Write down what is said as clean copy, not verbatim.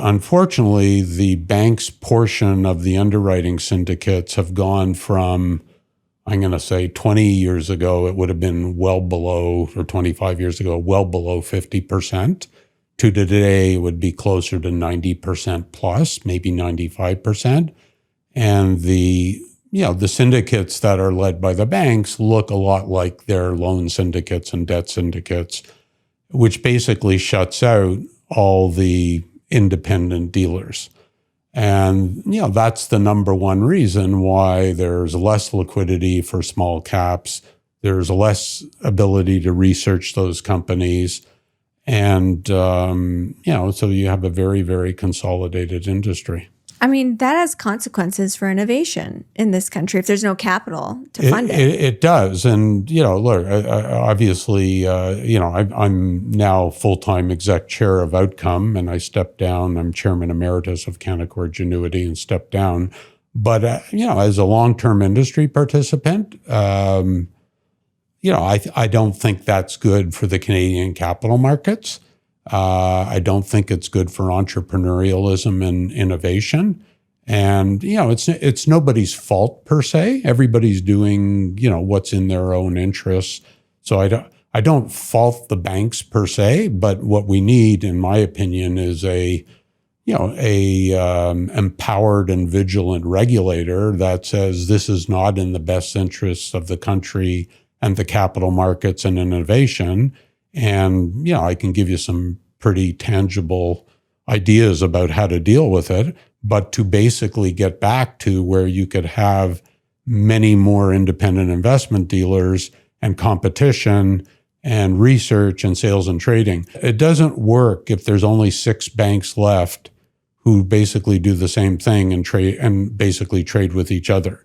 Unfortunately, the bank's portion of the underwriting syndicates have gone from, I'm going to say 20 years ago, it would have been well below, or 25 years ago, well below 50%. To today, it would be closer to 90% plus, maybe 95%. And the syndicates that are led by the banks look a lot like their loan syndicates and debt syndicates, which basically shuts out all the independent dealers. And, that's the number one reason why there's less liquidity for small caps. There's less ability to research those companies. And, so you have a very, very consolidated industry. I mean, that has consequences for innovation in this country if there's no capital to fund it. It does. And, look, obviously, I'm now full-time exec chair of Outcome, and I stepped down. I'm chairman emeritus of Canaccord Genuity and stepped down. But, as a long-term industry participant, I don't think that's good for the Canadian capital markets. I don't think it's good for entrepreneurialism and innovation. And, it's nobody's fault per se. Everybody's doing, what's in their own interests. So I don't fault the banks per se, but what we need, in my opinion, is a empowered and vigilant regulator that says this is not in the best interests of the country and the capital markets and innovation. And, I can give you some pretty tangible ideas about how to deal with it, but to basically get back to where you could have many more independent investment dealers and competition and research and sales and trading. It doesn't work if there's only 6 banks left who basically do the same thing and basically trade with each other.